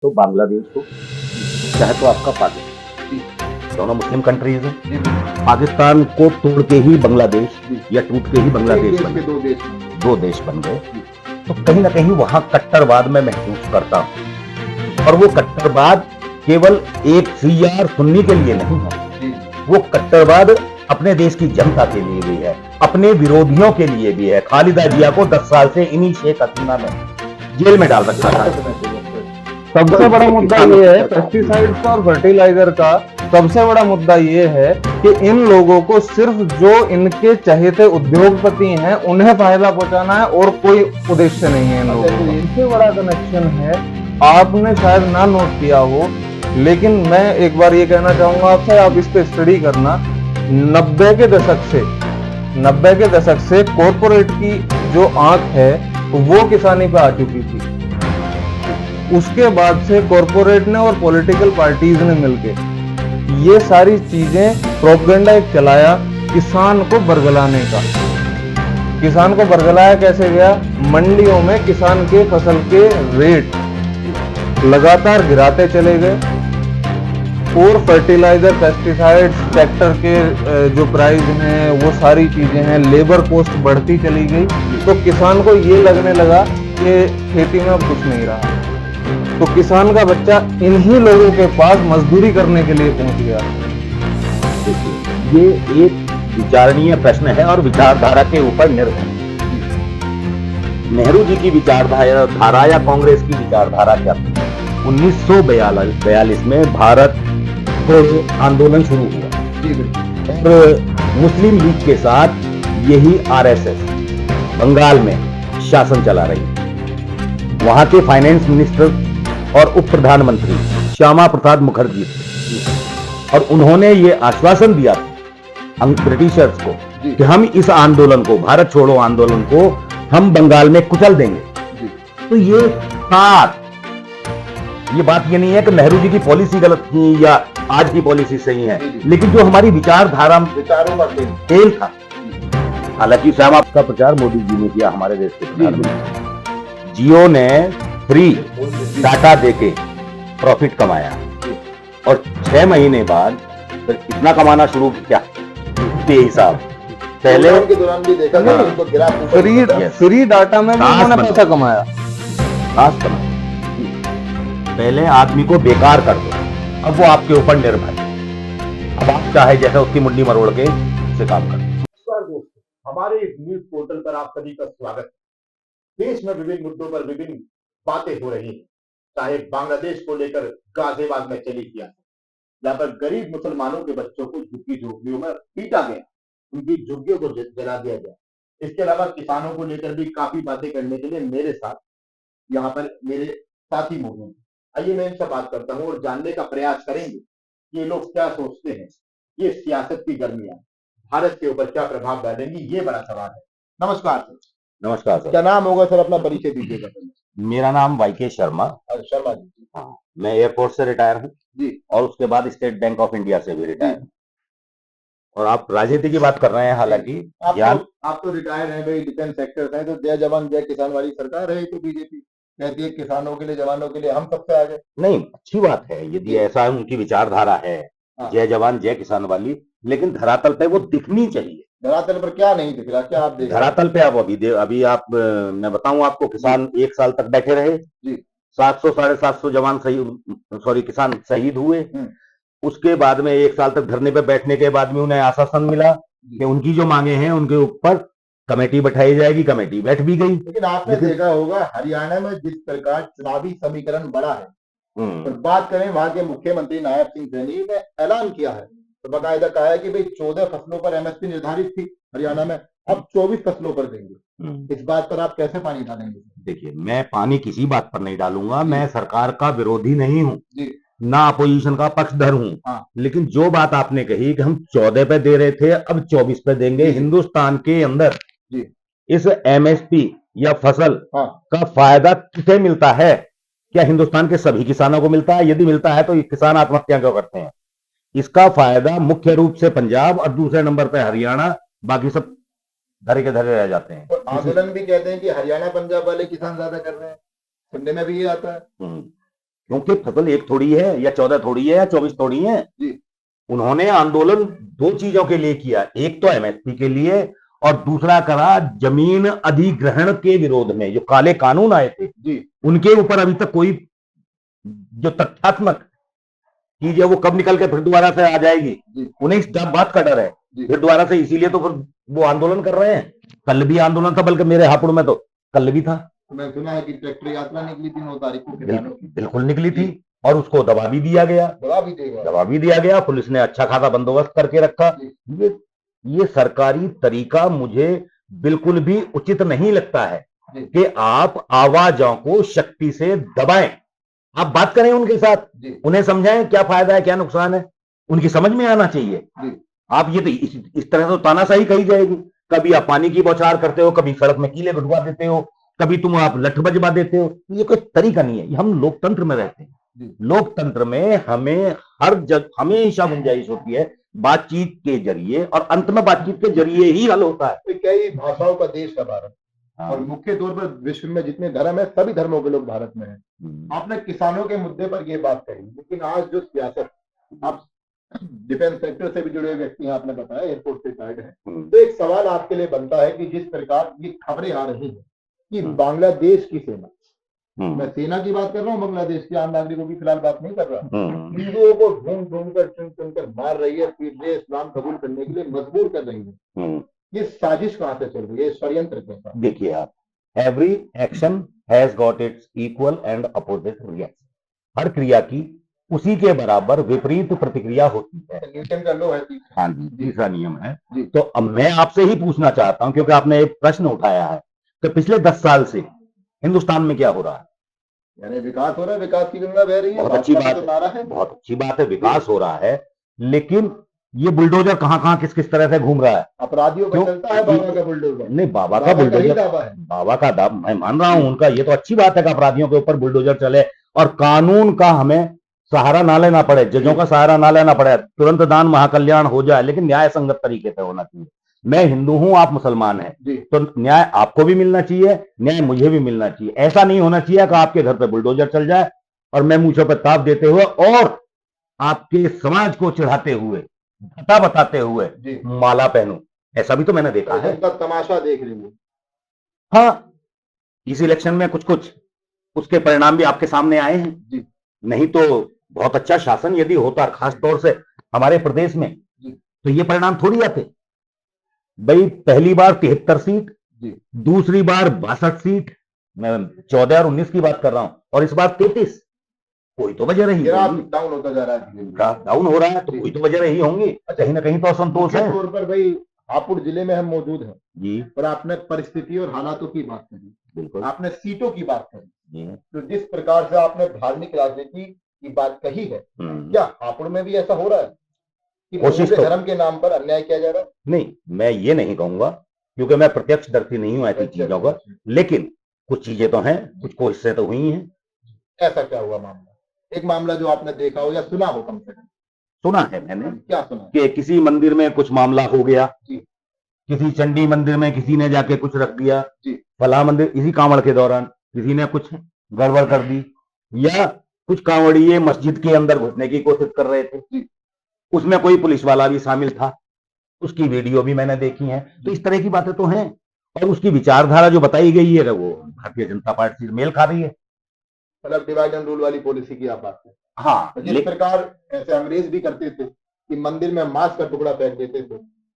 तो बांग्लादेश हो, चाहे तो आपका पाकिस्तान, दोनों मुस्लिम कंट्रीज हैं। पाकिस्तान को तोड़ के ही बांग्लादेश या टूट के ही बांग्लादेश बने, दो देश बन गए। तो कहीं ना कहीं वहां कट्टरवाद में महसूस करता हूं, और वो कट्टरवाद केवल एक शिया और सुन्नी के लिए नहीं है, वो कट्टरवाद अपने देश की जनता के लिए भी है, अपने विरोधियों के लिए भी है। खालिदा जिया को 10 साल से इन्हीं शेख हसीना में जेल में डाल रखा था। सबसे बड़ा मुद्दा ये है पेस्टिसाइड्स का और फर्टिलाइजर का। सबसे बड़ा मुद्दा ये है कि इन लोगों को सिर्फ जो इनके चहेते उद्योगपति हैं उन्हें फायदा पहुंचाना है, और कोई उद्देश्य नहीं है इन लोगों का। इनसे बड़ा कनेक्शन है, आपने शायद ना नोट किया हो, लेकिन मैं एक बार ये कहना चाहूंगा आपसे, आप इस पे स्टडी करना। 90 के दशक से कॉरपोरेट की जो आंख है वो किसानी पे आ चुकी थी। उसके बाद से कॉरपोरेट ने और पॉलिटिकल पार्टीज ने मिलके ये सारी चीजें प्रोपेगेंडा एक चलाया किसान को बरगलाने का। किसान को बरगलाया कैसे गया? मंडियों में किसान के फसल के रेट लगातार गिराते चले गए, और फर्टिलाइजर, पेस्टिसाइड्स, ट्रैक्टर के जो प्राइस हैं, वो सारी चीजें हैं, लेबर कॉस्ट बढ़ती चली गई। तो किसान को ये लगने लगा कि खेती में अब कुछ नहीं रहा, तो किसान का बच्चा इन्हीं लोगों के पास मजदूरी करने के लिए पहुंच गया। ये एक विचारणीय प्रश्न है और विचारधारा के ऊपर निर्भर। नेहरू जी की विचारधारा या कांग्रेस की विचारधारा क्या थी? 1942 में भारत को आंदोलन शुरू हुआ, और मुस्लिम लीग के साथ यही आरएसएस बंगाल में शासन चला रही है। वहां के फाइनेंस मिनिस्टर और उप प्रधानमंत्री श्यामा प्रसाद मुखर्जी थे, और उन्होंने ये आश्वासन दिया था ब्रिटिशर्स को कि हम इस आंदोलन को, भारत छोड़ो आंदोलन को, हम बंगाल में कुचल देंगे। तो ये बात ये नहीं है कि नेहरू जी की पॉलिसी गलत थी या आज की पॉलिसी सही है, लेकिन जो हमारी विचारों का खेल था। हालांकि श्यामा का प्रचार मोदी जी ने किया, हमारे देश के प्रधानमंत्री। जियो ने फ्री डाटा देके प्रॉफिट कमाया, और 6 महीने बाद कितना कमाना शुरू किया बेहिसाब। पहले के दौरान भी देखा था उनको गिरा, फ्री डाटा में भी उन्होंने पैसा कमाया। पहले आदमी को बेकार कर दो, अब वो आपके ऊपर निर्भर है। अब आप चाहे जैसा उसकी मुंडी मरोड़ के उसे काम करें। नमस्कार दोस्तों, हमारे इस न्यूज पोर्टल पर आप सभी का स्वागत है। देश में विभिन्न मुद्दों पर विभिन्न बातें हो रही हैं, चाहे बांग्लादेश को लेकर गाजियाबाद में चली किया, जहाँ पर गरीब मुसलमानों के बच्चों को झुग्गी झोपड़ियों में पीटा गया, उनकी झुग्गियों को जला दिया गया। इसके अलावा किसानों को लेकर भी काफी बातें करने के लिए मेरे साथ यहाँ पर मेरे साथी मौजूद हैं। आइए मैं इनसे बात करता हूँ और जानने का प्रयास करेंगे कि ये लोग क्या सोचते हैं। ये सियासत की गर्मियां भारत के ऊपर क्या प्रभाव डालेंगी, ये बड़ा सवाल है। नमस्कार सर। नमस्कार सर। क्या नाम होगा सर? अपना परिचय दीजिएगा। मेरा नाम वाईके शर्मा। शर्मा जी। हाँ, मैं एयरपोर्ट से रिटायर हूँ जी, और उसके बाद स्टेट बैंक ऑफ इंडिया से भी रिटायर हूँ। और आप राजनीति की बात कर रहे हैं, हालांकि आप तो रिटायर हैं भाई, डिफेंस सेक्टर है, तो जय जवान जय किसान वाली सरकार है। तो बीजेपी कहती है किसानों के लिए, जवानों के लिए, हम सबसे आगे। नहीं, अच्छी बात है यदि ऐसा उनकी विचारधारा है, जय जवान जय किसान वाली, लेकिन धरातल पे वो दिखनी चाहिए। धरातल पर क्या नहीं दिख रहा? क्या आप देख रहे हैं? धरातल पे आप अभी आप मैं बताऊं आपको, किसान 1 साल तक बैठे रहे जी, 700 750 जवान किसान शहीद हुए। उसके बाद में 1 साल तक धरने पे बैठने के बाद में उन्हें आश्वासन मिला कि उनकी जो मांगे हैं उनके ऊपर कमेटी बैठाई जाएगी, कमेटी बैठ भी गई। लेकिन आपने देखा होगा हरियाणा में जिस प्रकार चुनावी समीकरण बड़ा है, तो बात करें वहां के मुख्यमंत्री नायब सिंह सैनी ने ऐलान किया है, तो बाकायदा कहा है कि भाई 14 फसलों पर एमएसपी निर्धारित थी हरियाणा में, अब 24 फसलों पर देंगे। इस बात पर आप कैसे पानी डालेंगे? देखिए, मैं पानी किसी बात पर नहीं डालूंगा, मैं सरकार का विरोधी नहीं हूँ, ना अपोजिशन का पक्षधर हूँ। लेकिन जो बात आपने कही कि हम 14 पे दे रहे थे, अब 24 पे देंगे, हिंदुस्तान के अंदर इस एमएसपी या फसल का फायदा किसे मिलता है? क्या हिंदुस्तान के सभी किसानों को मिलता है? यदि मिलता है तो ये किसान आत्महत्या क्यों करते हैं? इसका फायदा मुख्य रूप से पंजाब और दूसरे नंबर पे हरियाणा, बाकी सब धरे के धरे रह जाते हैं। और आंदोलन भी कहते हैं कि हरियाणा पंजाब वाले किसान ज्यादा कर रहे हैं, सुनने में भी ये आता है। क्योंकि फसल एक थोड़ी है या 14 थोड़ी है या 24 थोड़ी है। जी। उन्होंने आंदोलन दो चीजों के लिए किया, एक तो एमएसपी के लिए और दूसरा करा जमीन अधिग्रहण के विरोध में। जो काले कानून आए थे जी। उनके ऊपर अभी तक कोई जो तथ्यात्मक चीज है वो कब निकल के फिर दोबारा से आ जाएगी, जी। उन्हें इस बात का डर है जी। फिर दोबारा से, इसीलिए तो फिर वो आंदोलन कर रहे हैं। कल भी आंदोलन था, बल्कि मेरे हापुड़ में तो कल भी था। मैं सुना है कि ट्रैक्टर यात्रा निकली थी 9 तारीख को किसानों की। बिल्कुल निकली थी और उसको दबा भी दिया गया, दबा भी दिया गया। पुलिस ने अच्छा खासा बंदोबस्त करके रखा। ये सरकारी तरीका मुझे बिल्कुल भी उचित नहीं लगता है कि आप आवाजों को शक्ति से दबाएं। आप बात करें उनके साथ, उन्हें समझाएं क्या फायदा है क्या नुकसान है, उनकी समझ में आना चाहिए। आप ये तो इस तरह से तानाशाही कही जाएगी। कभी आप पानी की बौछार करते हो, कभी सड़क में कीले गुड़वा देते हो, कभी तुम आप लठ बजवा देते हो। ये कोई तरीका नहीं है। ये हम लोकतंत्र में रहते हैं। लोकतंत्र में हमें हर जगह हमेशा गुंजाइश होती है बातचीत के जरिए, और अंत में बातचीत के जरिए ही हल होता है। कई भाषाओं का देश है भारत, और मुख्य तौर पर विश्व में जितने धर्म है सभी धर्मों के लोग भारत में हैं। आपने किसानों के मुद्दे पर यह बात कही, लेकिन आज जो सियासत, आप डिफेंस सेक्टर से भी जुड़े व्यक्ति हैं, आपने बताया एयरपोर्ट से साइड है, तो एक सवाल आपके लिए बनता है कि जिस प्रकार ये खबरें आ रही हैं कि बांग्लादेश की सेना, मैं सेना की बात कर रहा हूँ, बांग्लादेश के आम नागरिकों की फिलहाल बात नहीं कर रहा, हिंदुओं को ढूंढ ढूंढ कर चुन चुन कर मार रही है, पीट रही है, इस्लाम कबूल करने के लिए मजबूर कर रही है। ये साजिश कहां से चल रही है, षड्यंत्र कैसा? देखिए आप, every action has got its equal and opposite reaction. हर क्रिया की उसी के बराबर विपरीत प्रतिक्रिया होती है। न्यूटन का लॉ है। हाँ जी, तीसरा नियम है। तो अब मैं आपसे ही पूछना चाहता हूं, क्योंकि आपने एक प्रश्न उठाया है कि पिछले 10 साल से हिंदुस्तान में क्या हो रहा है। यानी विकास हो रहा है, विकास की गंगा बह रही है, बहुत अच्छी बात है, बहुत अच्छी बात है, विकास हो रहा है। लेकिन ये बुलडोजर कहां किस किस तरह से घूम रहा है। अपराधियों पर चलता है बाबा का बुलडोजर। नहीं, बाबा का बुलडोजर, बाबा का दावा मैं मान रहा हूं उनका। ये तो अच्छी बात है कि अपराधियों के ऊपर बुलडोजर चले और कानून का हमें सहारा ना लेना पड़े, जजों का सहारा ना लेना पड़े, तुरंत दान महाकल्याण हो जाए, लेकिन न्याय संगत तरीके से होना चाहिए। मैं हिंदू हूं, आप मुसलमान हैं, तो न्याय आपको भी मिलना चाहिए, न्याय मुझे भी मिलना चाहिए। ऐसा नहीं होना चाहिए कि आपके घर पे बुलडोजर चल जाए और मैं मूंछों पर ताप देते हुए और आपके समाज को चिढ़ाते हुए, घटा बताते हुए माला पहनूं। ऐसा भी तो मैंने देखा है। तमाशा देख लीजिए। हाँ, इस इलेक्शन में कुछ कुछ उसके परिणाम भी आपके सामने आए हैं। नहीं तो बहुत अच्छा शासन यदि होता, खास तौर से हमारे प्रदेश में, तो ये परिणाम थोड़ी आते भाई। पहली बार 73 सीट, दूसरी बार 62 सीट, मैं 14 और 19 की बात कर रहा हूं, और इस बार 33। कोई तो वजह रही, डाउन होता जा रहा है, डाउन हो रहा है, तो कोई तो वजह रही होंगी। कहीं ना कहीं तो असंतोष है। तौर पर भाई हापुड़ जिले में हम मौजूद हैं जी, और आपने परिस्थिति और हालातों की बात करी, बिल्कुल आपने सीटों की बात करी, तो जिस प्रकार से आपने धार्मिक राजनीति की बात कही है, क्या हापुड़ में भी ऐसा हो रहा है कि कोशिश धर्म के नाम पर अन्याय किया जा रहा है? नहीं, मैं ये नहीं कहूंगा, क्योंकि मैं प्रत्यक्षदर्शी नहीं हूं ऐसी चीजों का, लेकिन कुछ चीजें तो हैं, कुछ कोशिशें तो हुई हैं। ऐसा क्या हुआ मामला, एक मामला जो आपने देखा हो या सुना हो? कम से कम सुना है मैंने। क्या सुना? कि किसी मंदिर में कुछ मामला हो गया, किसी चंडी मंदिर में किसी ने जाके कुछ रख दिया, फला मंदिर, इसी कांवड़ के दौरान किसी ने कुछ गड़बड़ कर दी, या कुछ कांवड़िये मस्जिद के अंदर घुसने की कोशिश कर रहे थे, उसमें कोई पुलिस वाला भी शामिल था, उसकी वीडियो भी मैंने देखी है। तो इस तरह की बातें तो हैं, और उसकी विचारधारा जो बताई गई है वो भारतीय जनता पार्टी से मेल खा रही है। मतलब डिवाइड एंड रूल वाली पॉलिसी की आप बात करें। हाँ, जिस प्रकार ऐसे अंग्रेज भी करते थे कि मंदिर में मांस का टुकड़ा फेंक देते थे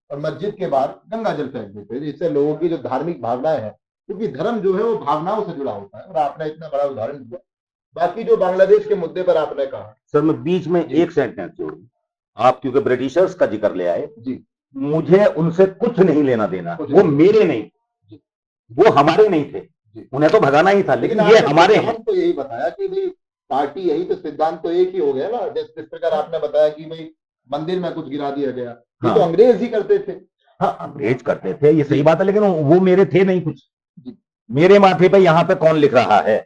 और मस्जिद के बाहर गंगा जल फेंक देते थे, इससे लोगों की जो धार्मिक भावनाएं हैं, क्योंकि धर्म जो है वो भावनाओं से जुड़ा होता है, और आपने इतना बड़ा उदाहरण दिया। बाकी जो बांग्लादेश के मुद्दे पर आपने कहा, सर मैं बीच में एक सेंटेंस जोड़ूं, आप क्योंकि ब्रिटिशर्स का जिक्र ले आए, मुझे उनसे कुछ नहीं लेना देना, वो मेरे नहीं, वो हमारे नहीं थे, उन्हें तो भगाना ही था, लेकिन ये हमारे हैं। तो यही बताया कि भाई पार्टी यही तो सिद्धांत तो एक ही हो गया ना। जिस प्रकार आपने बताया कि भाई मंदिर में कुछ गिरा दिया गया, ये तो अंग्रेज ही करते थे। हाँ, अंग्रेज करते थे, ये सही बात है, लेकिन वो मेरे थे नहीं कुछ। मेरे माथे पे यहाँ पे कौन लिख रहा है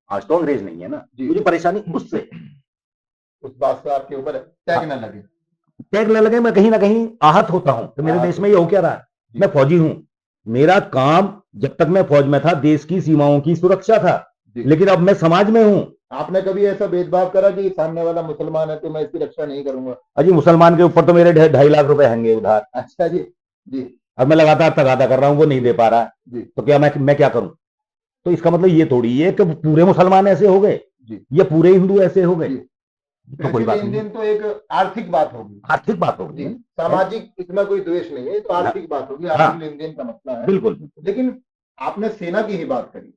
आज तो अंग्रेज नहीं है ना। मुझे परेशानी उससे, उस बात से आपके ऊपर टैग न लगे, टैग न लगे। मैं कहीं ना कहीं आहत होता हूं तो मेरे देश में ये हो क्या रहा है। मैं फौजी हूं, मेरा काम जब तक मैं फौज में था देश की सीमाओं की सुरक्षा था, लेकिन अब मैं समाज में हूं आपने कभी ऐसा भेदभाव करा कि सामने वाला मुसलमान है तो मैं इसकी रक्षा नहीं करूंगा? अजी मुसलमान के ऊपर तो मेरे 2.5 लाख रुपए हैंगे उधार। अच्छा जी। जी। अब मैं लगातार तगादा कर रहा हूँ, वो नहीं दे पा रहा है, जी। तो क्या मैं क्या करूं? तो इसका मतलब ये थोड़ी है कि पूरे मुसलमान ऐसे हो गए जी। या पूरे हिंदू ऐसे हो गए। जी। तो कोई बात लेन नहीं, देन तो एक आर्थिक बात होगी, आर्थिक बात होगी। जी, सामाजिक इसमें कोई द्वेष नहीं है, तो आर्थिक बात होगी, आर्थिक लेन देन का मसला है। बिल्कुल। लेकिन आपने सेना की ही बात करी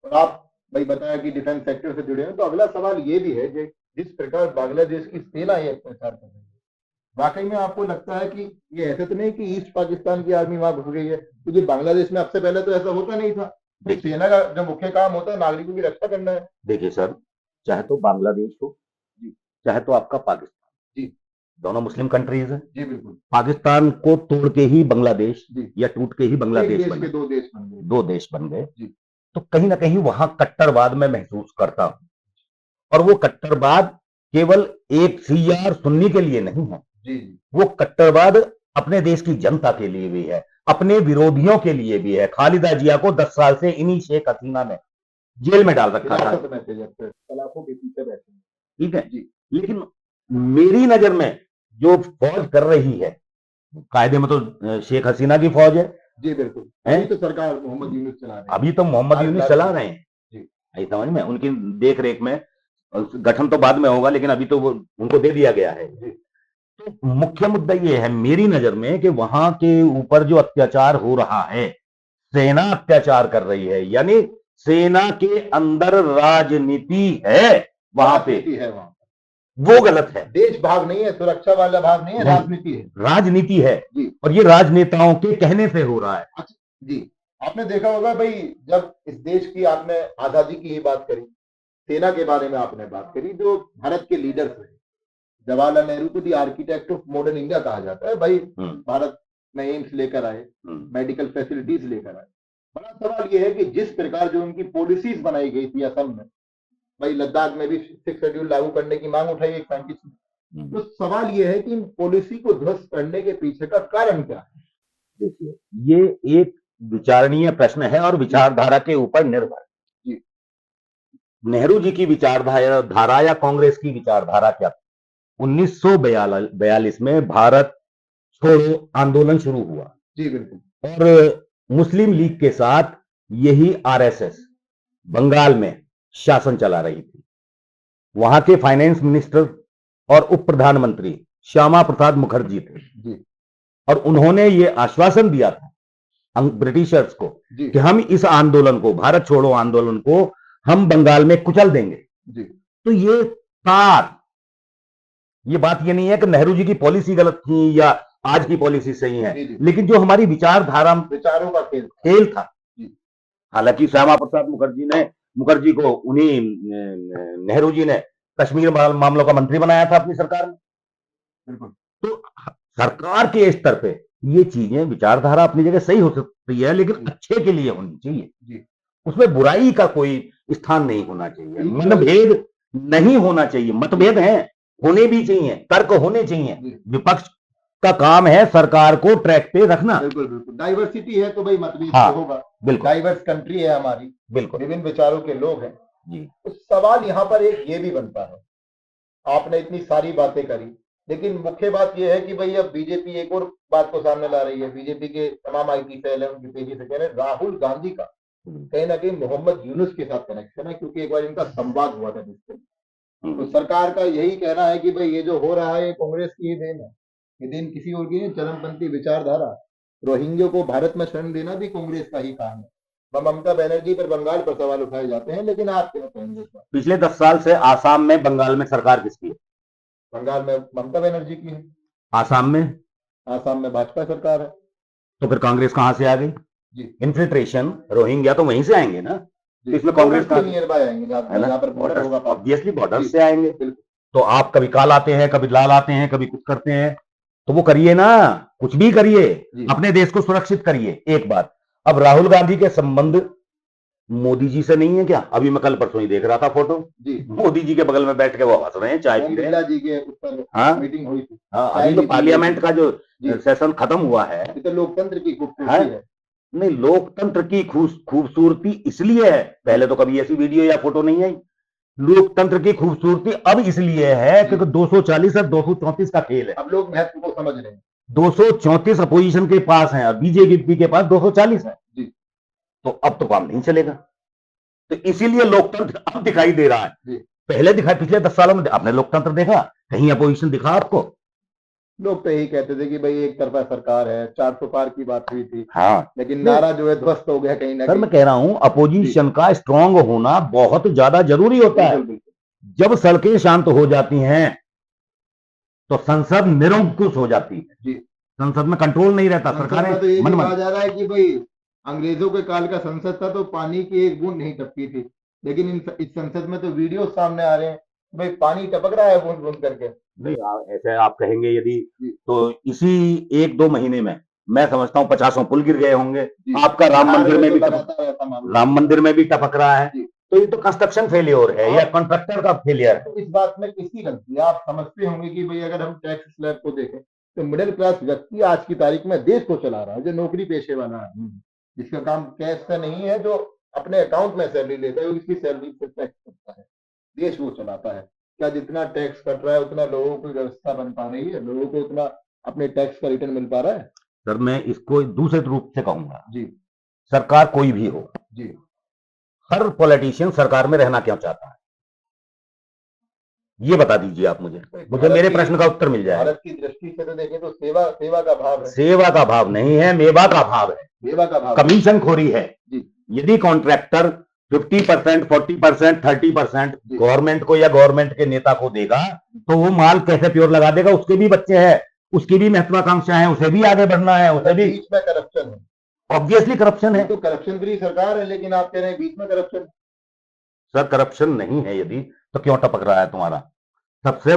और आप भाई बताया कि डिफेंस सेक्टर से जुड़े हैं, तो अगला सवाल ये भी है कि जिस प्रकार बांग्लादेश की सेना ये अत्याचार कर रही है, वाकई में आपको लगता है कि ये ऐसे तो नहीं कि ईस्ट पाकिस्तान की आर्मी वहां घुस गई है? क्योंकि बांग्लादेश में अब से पहले तो ऐसा होता नहीं था। सेना का जो मुख्य काम होता है नागरिकों की रक्षा करना है। देखिए सर, चाहे तो बांग्लादेश हो, चाहे तो आपका पाकिस्तान, जी, दोनों मुस्लिम कंट्रीज है। जी बिल्कुल। पाकिस्तान को तोड़ के ही बांग्लादेश जी। या टूट के ही एक बांग्लादेश देश बना, के दो देश बन गए। दो देश बन गए। जी। तो कहीं ना कहीं वहां कट्टरवाद में महसूस करता हूं, और वो कट्टरवाद केवल एक शिया और सुन्नी के लिए नहीं है। जी जी। वो कट्टरवाद अपने देश की जनता के लिए भी है, अपने विरोधियों के लिए भी है। खालिदा जिया को 10 साल से इन्हीं शेख हसीना ने जेल में डाल रखा था, हिरासत में थे जब से, सलाखों के पीछे बैठे हैं। ठीक है जी। लेकिन मेरी नजर में जो फौज कर रही है, कायदे में तो शेख हसीना की फौज है। जी बिल्कुल। हैं? अभी तो सरकार मोहम्मद यूनुस चला रहे हैं। अभी तो मोहम्मद यूनुस चला रहे हैं। जी। आई समझ में, उनकी देख रेख में, गठन तो बाद में होगा लेकिन अभी तो वो उनको दे दिया गया है। जी। तो मुख्य मुद्दा ये है मेरी नजर में कि वहां के ऊपर जो अत्याचार हो रहा है, सेना अत्याचार कर रही है, यानी सेना के अंदर राजनीति है वहां पे, राजनीति है वहां, वो गलत है। देश भाग नहीं है, सुरक्षा वाला भाग नहीं है, नहीं। राजनीति है। राजनीति है जी। और ये राजनेताओं के कहने से हो रहा है। जी। आपने देखा होगा भाई, जब इस देश की आपने आजादी की ही बात करी, सेना के बारे में आपने बात करी, जो भारत के लीडर्स रहे, जवाहरलाल नेहरू को the architect of modern India कहा जाता है। भाई भारत में एम्स लेकर आए, मेडिकल फैसिलिटीज लेकर आए। बड़ा सवाल यह है कि जिस प्रकार जो उनकी पॉलिसीज बनाई गई थी असम में, भाई लद्दाख में भी 6 शेड्यूल लागू करने की मांग उठाई एक साइंटिस्ट ने। तो सवाल यह है कि इन पॉलिसी को ध्वस्त करने के पीछे का कारण क्या है? देखिए, ये एक विचारणीय प्रश्न है और विचारधारा के ऊपर निर्भर। जी। नेहरू जी की विचारधारा या कांग्रेस की विचारधारा क्या थी? 1942 में भारत छोड़ो आंदोलन शुरू हुआ। जी बिल्कुल। और मुस्लिम लीग के साथ यही आरएसएस बंगाल में शासन चला रही थी। वहां के फाइनेंस मिनिस्टर और उप प्रधानमंत्री श्यामा प्रसाद मुखर्जी थे। जी। और उन्होंने ये आश्वासन दिया था ब्रिटिशर्स को कि हम इस आंदोलन को, भारत छोड़ो आंदोलन को, हम बंगाल में कुचल देंगे। जी। तो ये बात ये नहीं है कि नेहरू जी की पॉलिसी गलत थी या आज की पॉलिसी सही है, लेकिन जो हमारी विचारधारा, विचारों का खेल था। हालांकि श्यामा प्रसाद मुखर्जी को उन्हीं नेहरू जी ने कश्मीर मामलों का मंत्री बनाया था अपनी सरकार में। बिल्कुल। तो सरकार के स्तर पे ये चीजें, विचारधारा अपनी जगह सही हो सकती है, लेकिन अच्छे के लिए होनी चाहिए। जी। उसमें उसमें बुराई का कोई स्थान नहीं होना चाहिए, मनभेद नहीं होना चाहिए। मतभेद हैं, होने भी चाहिए, तर्क होने चाहिए। विपक्ष का काम है सरकार को ट्रैक पे रखना। बिल्कुल बिल्कुल। डाइवर्सिटी है तो भाई मतभेद हाँ, तो होगा। बिल्कुल। डाइवर्स कंट्री है हमारी, बिल्कुल, विभिन्न विचारों के लोग हैं जी। तो सवाल यहाँ पर एक ये भी बनता है, आपने इतनी सारी बातें करी, लेकिन मुख्य बात यह है कि भाई अब बीजेपी एक और बात को सामने ला रही है। बीजेपी के तमाम आईटी सेल है, उनकी तेजी से कह रहे हैं राहुल गांधी का कहीं ना कहीं मोहम्मद यूनुस के साथ कनेक्शन है, क्योंकि एक बार इनका संवाद हुआ था जिससे। तो सरकार का यही कहना है कि भाई ये जो हो रहा है ये कांग्रेस की ही देन है, ये देन किसी और की नहीं। चरमपंथी विचारधारा, रोहिंग्यों को भारत में शरण देना भी कांग्रेस का ही काम है। ममता बनर्जी पर बंगाल पर सवाल उठाए जाते हैं, लेकिन आप क्या कहेंगे? पिछले 10 साल से आसाम में, बंगाल में सरकार किसकी है? बंगाल में ममता बनर्जी की है। आसाम में भाजपा सरकार है। तो फिर कांग्रेस कहां से आ गई? जी। इन्फिल्ट्रेशन, रोहिंग्या तो वहीं से आएंगे ना। तो इसमें कांग्रेस का नियर बाय आएंगे, जहाँ पर बॉर्डर होगा, ऑब्वियसली बॉर्डर से आएंगे। तो आप कभी काल आते हैं, कभी लाल आते हैं, कभी कुछ करते हैं, तो वो करिए ना, कुछ भी करिए, अपने देश को सुरक्षित करिए। एक बात, अब राहुल गांधी के संबंध मोदी जी से नहीं है क्या? अभी मैं कल परसों ही देख रहा था फोटो जी, मोदी जी के बगल में बैठ के वो हंस रहे हैं, चाय पी रहे हैं। जी के ऊपर मीटिंग हुई थी। हाँ, अभी तो पार्लियामेंट का जो सेशन खत्म हुआ है, तो लोकतंत्र की खूबसूरती है। नहीं, लोकतंत्र की खूबसूरती इसलिए है, पहले तो कभी ऐसी वीडियो या फोटो नहीं आई लोकतंत्र की खूबसूरती अब इसलिए है क्योंकि 240 और 234 का खेल है। अब लोग महत्व को समझ रहे हैं। 234 अपोजिशन के पास है और बीजेपी के पास 240 है जी। तो अब तो काम नहीं चलेगा। तो इसीलिए लोकतंत्र अब दिखाई दे रहा है। जी। पहले दिखाई, पिछले 10 सालों में आपने लोकतंत्र देखा? कहीं अपोजिशन दिखा आपको? लोग तो यही कहते थे कि भाई एक तरफा सरकार है, 400 पार की बात हुई थी, हाँ, लेकिन नारा जो है ध्वस्त हो गया कहीं ना सर कहीं। मैं कह रहा हूं अपोजिशन का स्ट्रांग होना बहुत ज्यादा जरूरी होता है। बिल्कुल, बिल्कुल। जब सड़कें शांत हो जाती हैं तो संसद निरंकुश हो जाती है। जी। संसद में कंट्रोल नहीं रहता, सरकारें तो ये भी मनमन। कहा जा रहा है कि भाई अंग्रेजों के काल का संसद था तो पानी की एक बूंद नहीं टपकी थी, लेकिन इस संसद में तो वीडियो सामने आ रहे हैं, भाई पानी टपक रहा है बूंद बूंद करके। नहीं ऐसे आप कहेंगे यदि जी। तो इसी 1-2 महीने में मैं समझता हूँ 50 पुल गिर गए होंगे। जी। आपका राम मंदिर में भी लगातार ऐसा मामला। राम मंदिर में भी टपक रहा है। जी। तो ये तो कंस्ट्रक्शन फेलियर है या कॉन्ट्रैक्टर का फेलियर है। तो इस बात में किसकी गलती है? आप समझते होंगे कि भाई अगर हम टैक्स स्लैब को देखें तो मिडिल क्लास व्यक्ति आज की तारीख में देश को चला रहा है, जो नौकरी पेशे वाला है, जिसका काम कैश से नहीं है, जो अपने अकाउंट में सैलरी लेता है, उसकी सैलरी से टैक्स करता है, देश वो चलाता है। क्या जितना टैक्स कट रहा है उतना लोगों की व्यवस्था बन पा रही है? लोगों को उतना अपने टैक्स का रिटर्न मिल पा रहा है? सर मैं इसको दूसरे रूप से कहूंगा, जी। सरकार कोई भी हो, जी। हर पॉलिटिशियन सरकार में रहना क्यों चाहता है, ये बता दीजिए आप मुझे मेरे प्रश्न का उत्तर मिल जाए। भारत की दृष्टि से तो देखें तो सेवा का भाव है। सेवा का भाव नहीं है, मेवा का भाव है, सेवा का भाव, कमीशन खोरी है। जी। यदि कॉन्ट्रैक्टर 50%, 40%, 30% गवर्नमेंट को या गवर्नमेंट के नेता को देगा तो वो माल कैसे प्योर लगा देगा? उसके भी बच्चे हैं, उसकी भी महत्वाकांक्षा है, उसे भी आगे बढ़ना है, उसे भी। बीच में करप्शन है, ऑब्वियसली करप्शन है। तो करप्शन फ्री सरकार है, लेकिन आप कह रहे हैं बीच में करप्शन। सर करप्शन नहीं है यदि तो क्यों टपक रहा है तुम्हारा? सबसे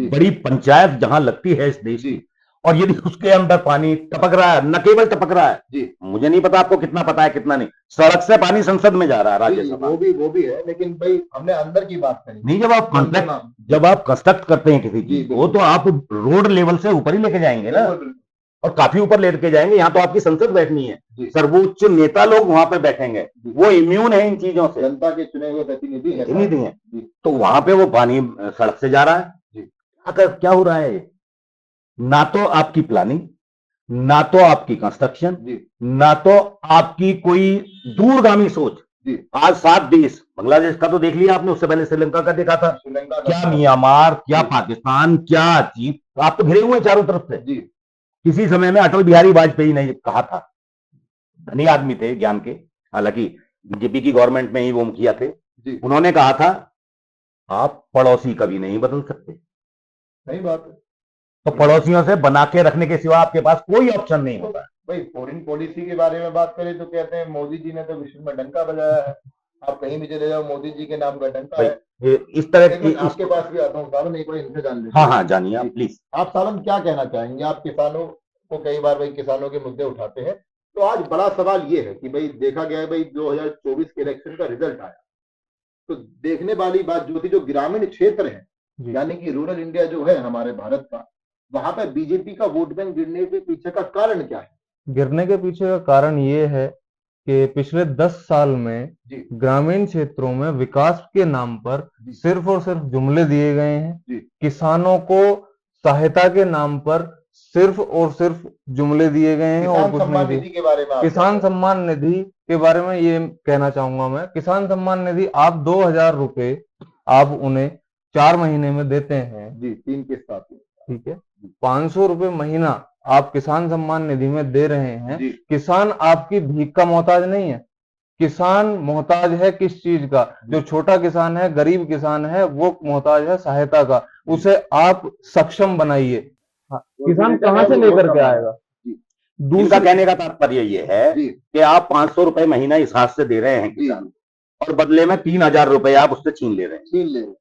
बड़ी पंचायत जहां लगती है इस देश की, और यदि उसके अंदर पानी टपक रहा है, न केवल टपक रहा है जी, मुझे नहीं पता आपको कितना पता है कितना नहीं, सड़क से पानी संसद में जा रहा है, राज्यसभा। वो भी है, लेकिन भाई हमने अंदर की बात करी नहीं। जब आप कंस्ट्रक्ट करते हैं किसी चीज को तो आप रोड लेवल से ऊपर ही लेके जाएंगे ना, और काफी ऊपर लेके जाएंगे। यहाँ तो आपकी संसद बैठनी है, सर्वोच्च नेता लोग वहां पे बैठेंगे, वो इम्यून है इन चीजों से, जनता के चुने हुए प्रतिनिधि है। तो वहां पे वो पानी सड़क से जा रहा है। अगर क्या हो रहा है, ना तो आपकी प्लानिंग, ना तो आपकी कंस्ट्रक्शन, ना तो आपकी कोई दूरगामी सोच। आज 7 देश, बांग्लादेश का तो देख लिया आपने, उससे पहले श्रीलंका का देखा था, क्या म्यांमार, क्या पाकिस्तान, क्या चीन, आप तो घिरे हुए हैं चारों तरफ से। किसी समय में अटल बिहारी वाजपेयी ने कहा था, धनी आदमी थे ज्ञान के, हालांकि बीजेपी की गवर्नमेंट में ही वो मुखिया थे, उन्होंने कहा था आप पड़ोसी कभी नहीं बदल सकते। सही बात है। तो पड़ोसियों से बना के रखने के सिवा आपके पास कोई ऑप्शन नहीं होता। भाई फॉरेन पॉलिसी के बारे में बात करें तो कहते हैं मोदी जी ने तो विश्व में डंका बजाया है, आप कहीं भी चले जाओ मोदी जी के नाम का डंका है। इस तरह की आपके पास भी आता हूँ सालन, एक बार इनसे जान लेते। हाँ जानिए आप प्लीज। आप सालन क्या कहना चाहेंगे? आप किसानों को कई बार भाई किसानों के मुद्दे उठाते हैं, तो आज बड़ा सवाल ये है कि भाई देखा गया है भाई 2024 के इलेक्शन का रिजल्ट आया, तो देखने वाली बात जो थी, जो ग्रामीण क्षेत्र है यानी कि रूरल इंडिया जो है हमारे भारत का, वहां पर बीजेपी का वोट बैंक गिरने के पीछे का कारण क्या है? गिरने के पीछे का कारण ये है कि पिछले 10 साल में ग्रामीण क्षेत्रों में विकास के नाम पर सिर्फ और सिर्फ जुमले दिए गए हैं। किसानों को सहायता के नाम पर सिर्फ और सिर्फ जुमले दिए गए हैं और कुछ नहीं दिए। किसान सम्मान निधि के बारे में ये कहना चाहूंगा मैं, किसान सम्मान निधि आप 2000 रुपए आप उन्हें 4 महीने में देते हैं, 3 के साथ, ठीक है। 500 रुपए महीना आप किसान सम्मान निधि में दे रहे हैं। किसान आपकी भीख का मोहताज नहीं है। किसान मोहताज है किस चीज का? जो छोटा किसान है, गरीब किसान है, वो मोहताज है सहायता का। उसे आप सक्षम बनाइए। किसान कहाँ से लेकर के आएगा? दूसरा कहने का तात्पर्य ये है कि आप 500 रुपए महीना इस हाथ से दे रहे हैं किसान, और बदले में 3000 रुपए आप उससे छीन ले रहे हैं।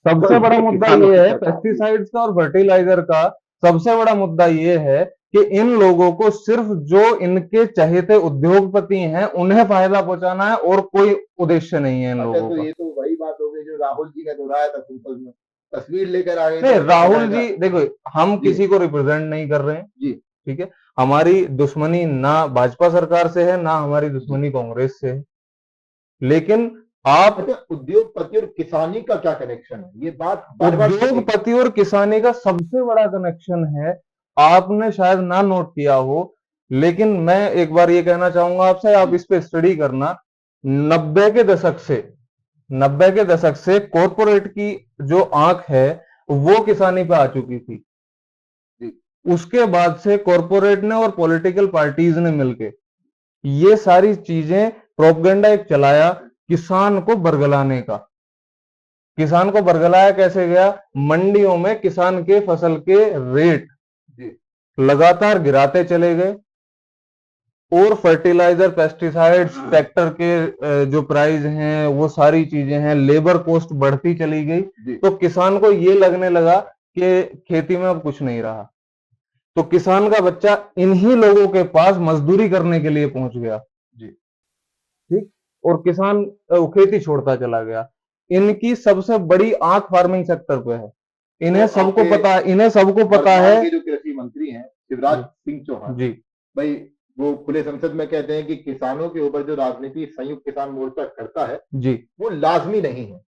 सबसे बड़ा मुद्दा ये है पेस्टिसाइड्स का और फर्टिलाइजर का। सबसे बड़ा मुद्दा ये है कि इन लोगों को सिर्फ जो इनके चहेते उद्योगपति हैं उन्हें फायदा पहुंचाना है और कोई उद्देश्य नहीं है इन लोगों का। ये तो वही बात हो गई जो राहुल जी ने दोहराया था, में तस्वीर लेकर आ गए। नहीं, राहुल जी देखो, हम किसी को रिप्रेजेंट नहीं कर रहे हैं जी, ठीक है। हमारी दुश्मनी ना भाजपा सरकार से है, ना हमारी दुश्मनी कांग्रेस से है, लेकिन आप अच्छा, उद्योगपति और किसानी का क्या कनेक्शन है? ये बात बार-बार उद्योगपति और किसानी का सबसे बड़ा कनेक्शन है, आपने शायद ना नोट किया हो, लेकिन मैं एक बार ये कहना चाहूंगा आपसे, आप इस पे स्टडी करना। 90 के दशक से 90 के दशक से कॉरपोरेट की जो आंख है वो किसानी पे आ चुकी थी। उसके बाद से कॉरपोरेट ने और पॉलिटिकल पार्टीज ने मिलके ये सारी चीजें प्रोपगेंडा एक चलाया किसान को बरगलाने का। किसान को बरगलाया कैसे गया? मंडियों में किसान के फसल के रेट लगातार गिराते चले गए और फर्टिलाइजर, पेस्टिसाइड्स, ट्रैक्टर के जो प्राइस हैं, वो सारी चीजें हैं, लेबर कॉस्ट बढ़ती चली गई। तो किसान को ये लगने लगा कि खेती में अब कुछ नहीं रहा, तो किसान का बच्चा इन्हीं लोगों के पास मजदूरी करने के लिए पहुंच गया जी, ठीक। और किसान खेती छोड़ता चला गया। इनकी सबसे बड़ी आंख फार्मिंग सेक्टर पे है। इन्हें सबको पता है, इन्हें सबको पता है। जो कृषि मंत्री हैं शिवराज सिंह चौहान जी, भाई, वो खुले संसद में कहते हैं कि किसानों के ऊपर जो राजनीति संयुक्त किसान मोर्चा करता है जी, वो लाजमी नहीं है।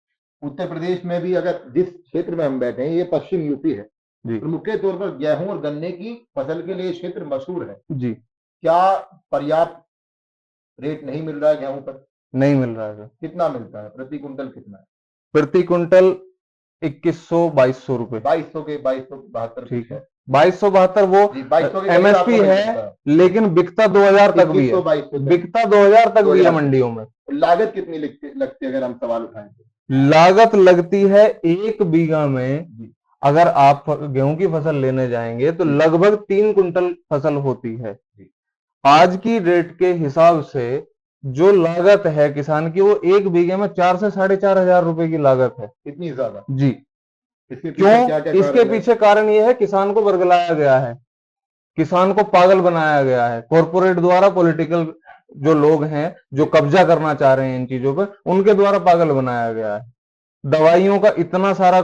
उत्तर प्रदेश में भी अगर जिस क्षेत्र में हम बैठे हैं, ये पश्चिम यूपी है, जी, मुख्य तौर पर गेहूं और गन्ने की फसल के लिए क्षेत्र मशहूर है जी। क्या पर्याप्त रेट नहीं मिल रहा है गेहूं पर? नहीं मिल रहा है। कितना मिलता है प्रति कुंटल? कितना है प्रति कुंटल? 2100-2200 रुपए। 2200 के 2272? ठीक है, 2272 वो एमएसपी है, लेकिन बिकता 2000 तक भी है, बिकता 2000 तक भी है मंडियों में। लागत कितनी लगती है अगर हम सवाल उठाएं तो? लागत लगती है 1 बीघा में, अगर आप गेहूं की फसल लेने जाएंगे तो लगभग 3 कुंटल फसल होती है। आज की रेट के हिसाब से जो लागत है किसान की, वो 1 बीघे में 4 से 4,500 रुपए की लागत है। इतनी ज्यादा? जी। क्यों? इसके पीछे कारण ये है, किसान को बरगलाया गया है, किसान को पागल बनाया गया है कॉरपोरेट द्वारा। पॉलिटिकल जो लोग हैं जो कब्जा करना चाह रहे हैं इन चीजों पर, उनके द्वारा पागल बनाया गया है। दवाइयों का इतना सारा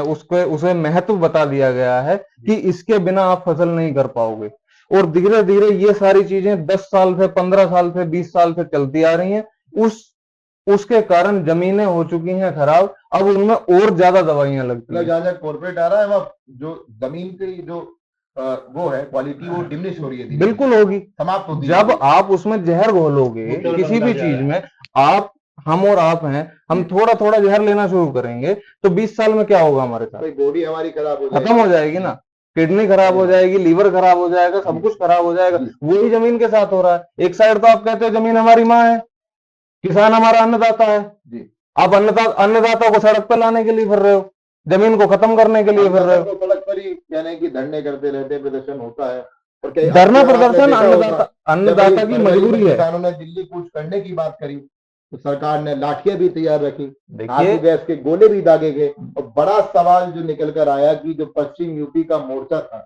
उसे महत्व बता दिया गया है कि इसके बिना आप फसल नहीं कर पाओगे। और धीरे धीरे ये सारी चीजें 10 साल से, 15 साल से, 20 साल से चलती आ रही हैं। उसके कारण जमीनें हो चुकी हैं खराब, अब उनमें और ज्यादा दवाइयां लगती हैं। जहां कॉर्पोरेट आ रहा है वह जो जमीन की जो वो है क्वालिटी, वो डिमिनिश हो रही है, बिल्कुल होगी, समाप्त होती है। जब आप उसमें जहर घोलोगे किसी भी चीज में, हम और आप हैं, हम थोड़ा थोड़ा जहर लेना शुरू करेंगे तो 20 साल में क्या होगा हमारे साथ? बॉडी हमारी खराब खत्म हो जाएगी ना, किडनी खराब हो जाएगी, लीवर खराब हो जाएगा, सब कुछ खराब हो जाएगा। वही जमीन के साथ हो रहा है। एक साइड तो आप कहते हो जमीन हमारी माँ है, किसान हमारा अन्नदाता है, आप अन्नदाता को सड़क पर लाने के लिए फिर रहे हो, जमीन को खत्म करने के लिए फिर रहे हो। सड़क पर ही यानी कि धरने करते रहते, प्रदर्शन होता है। धरना प्रदर्शन अन्नदाता की मजबूरी है। किसानों ने दिल्ली कूच करने की बात करी तो सरकार ने लाठियां भी तैयार रखी, आंसू गैस के गोले भी दागे गए। और बड़ा सवाल जो निकल कर आया कि जो पश्चिम यूपी का मोर्चा था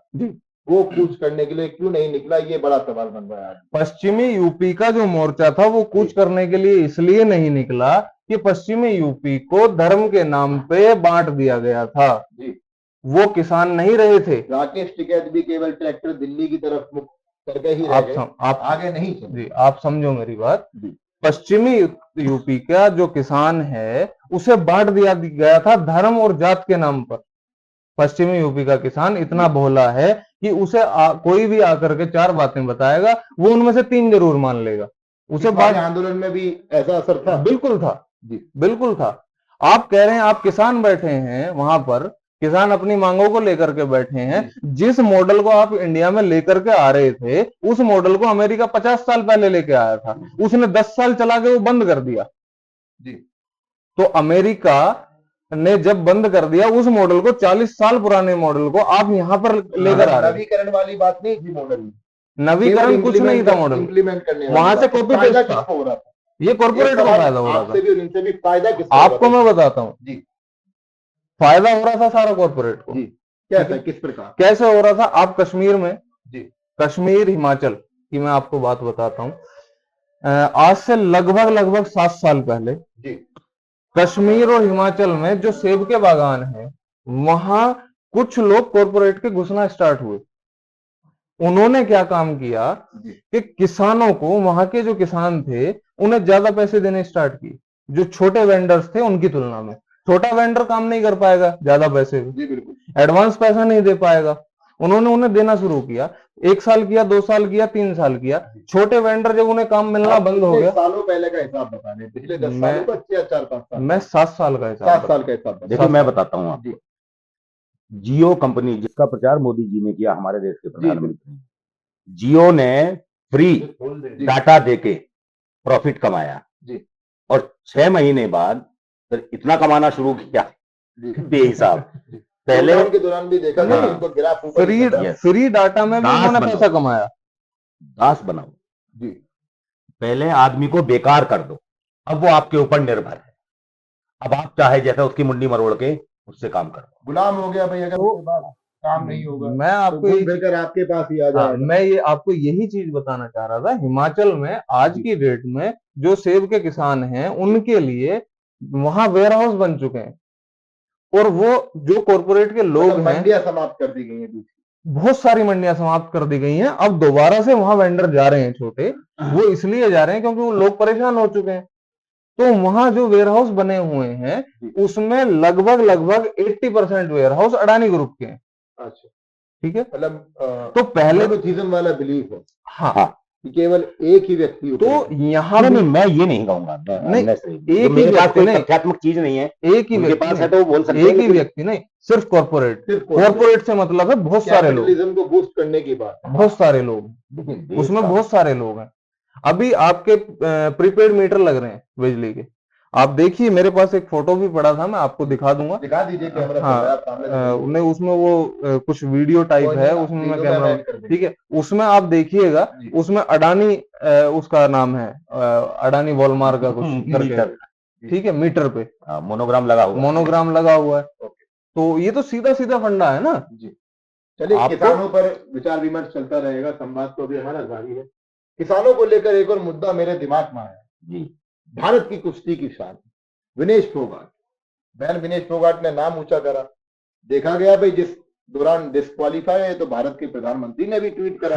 वो कूच करने के लिए क्यों नहीं निकला, ये बड़ा सवाल बन रहा है। पश्चिमी यूपी का जो मोर्चा था वो कूच करने के लिए इसलिए नहीं निकला कि पश्चिमी यूपी को धर्म के नाम पे बांट दिया गया था। वो किसान नहीं रहे थे। राकेश टिकैत भी केवल ट्रैक्टर दिल्ली की तरफ मुख करके ही आप आगे नहीं चले। जी, आप समझो मेरी बात। पश्चिमी यूपी का जो किसान है उसे बांट दिया गया था धर्म और जात के नाम पर। पश्चिमी यूपी का किसान इतना भोला है कि उसे कोई भी आकर के 4 बातें बताएगा, वो उनमें से 3 जरूर मान लेगा। उसे बात आंदोलन में भी ऐसा असर था? बिल्कुल था जी, बिल्कुल था। आप कह रहे हैं आप किसान बैठे हैं वहां पर, किसान अपनी मांगों को लेकर के बैठे हैं। जिस मॉडल को आप इंडिया में लेकर के आ रहे थे, उस मॉडल को अमेरिका 50 साल पहले लेके आया था, उसने 10 साल चला के वो बंद कर दिया जी। तो अमेरिका ने जब बंद कर दिया उस मॉडल को, 40 साल पुराने मॉडल को आप यहां पर लेकर आ रहे हैं। नवीकरण वाली बात नहीं थी मॉडल में, नवीकरण कुछ नहीं था मॉडल, इंप्लीमेंट करने वहां से कॉपी पेस्ट हो रहा था। ये कॉर्पोरेट को फायदा हो रहा था। आपको मैं बताता हूँ जी, फायदा हो रहा था सारा कॉर्पोरेट को। क्या था, किस प्रकार, कैसे हो रहा था? आप कश्मीर में जी, कश्मीर हिमाचल की मैं आपको बात बताता हूँ। आज से लगभग 7 साल पहले जी, कश्मीर और हिमाचल में जो सेब के बागान हैं, वहां कुछ लोग कॉर्पोरेट के घुसना स्टार्ट हुए। उन्होंने क्या काम किया कि किसानों को, वहां के जो किसान थे, उन्हें ज्यादा पैसे देने स्टार्ट किए, जो छोटे वेंडर्स थे उनकी तुलना में। छोटा वेंडर काम नहीं कर पाएगा ज्यादा पैसे, जी बिल्कुल। एडवांस पैसा नहीं दे पाएगा। उन्होंने उन्हें देना शुरू किया, 1 साल किया, 2 साल किया, 3 साल किया। छोटे वेंडर जब उन्हें काम मिलना बंद हो गया, सालों पहले का हिसाब बता दें, पिछले 10 सालों का या 4-5 साल? मैं 7 साल का हिसाब 7 साल का हिसाब बता देखो मैं बताता हूँ आपको। जियो कंपनी जिसका प्रचार मोदी जी ने किया, हमारे देश के प्रधानमंत्री, जियो ने फ्री डाटा देके प्रॉफिट कमाया जी। और 6 महीने बाद फिर इतना कमाना शुरू किया बेहिसाब। पहले लॉकडाउन के दौरान भी देखा हाँ, उनको ग्राफ ऊपर ही चल रहा है। फ्री डाटा में भी दास उन्होंने बनाओ। पैसा कमाया। दास बनाओ जी। पहले आदमी को बेकार कर दो, अब वो आपके ऊपर निर्भर है। अब आप चाहे जैसा उसकी मुंडी मरोड़ के उससे काम करो। गुलाम हो गया भाई, अगर उसके बाद काम नहीं होगा मैं आपको तो फिर आपके पास ही आ हाँ, जाएगा। मैं ये आपको यही चीज बताना चाह रहा था। हिमाचल में आज की डेट में जो सेब के किसान हैं उनके लिए वहां वेयर हाउस बन चुके हैं, और वो जो कॉरपोरेट के लोग हैं, मंडियां समाप्त कर दी गई हैं, बहुत सारी मंडियां समाप्त कर दी गई हैं। अब दोबारा से वहां वेंडर जा रहे हैं छोटे, वो इसलिए जा रहे हैं क्योंकि वो लोग परेशान हो चुके हैं। तो वहां जो वेयर हाउस बने हुए हैं उसमें लगभग 80% वेयर हाउस अडानी ग्रुप के हैं। अच्छा, ठीक है। मतलब तो पहले मोनोथिज्म वाला बिलीफ है हाँ, कि केवल एक ही व्यक्ति तो यहाँ नहीं, मैं ये नहीं कहूंगा। नहीं, एक ही व्यक्ति नहीं, तथ्यात्मक चीज नहीं है, एक ही उनके व्यक्ति पास नहीं, है तो वो बोल सकते हैं। एक ही व्यक्ति नहीं, सिर्फ कॉर्पोरेट। कॉर्पोरेट से मतलब है बहुत सारे लोग, कैपिटलिज्म को बूस्ट करने की बात। बहुत सारे लोग उसमें, बहुत सारे लोग हैं। अभी आपके प्रीपेड मीटर लग रहे हैं बिजली के, आप देखिए, मेरे पास एक फोटो भी पड़ा था, मैं आपको दिखा दूंगा। दिखा दीजिए कैमरा। हाँ, उन्हें उसमें वो कुछ वीडियो टाइप है, उसमें मैं कैमरा, ठीक है, उसमें आप देखिएगा, उसमें अडानी उसका नाम है, अडानी वॉलमार्ट का कुछ करके, ठीक है, मीटर पे मोनोग्राम लगा हुआ है। तो ये तो सीधा सीधा फंडा है ना जी। चलिए, किसानों पर विचार विमर्श चलता रहेगा, संवाद तो भी हमारा जारी है। किसानों को लेकर एक और मुद्दा मेरे दिमाग में आया जी। भारत की कुश्ती की शान विनेश फोगाट, बहन विनेश फोगाट ने नाम ऊंचा करा। देखा गया भाई जिस दौरान डिस्क्वालीफाई है तो भारत के प्रधानमंत्री ने भी ट्वीट करा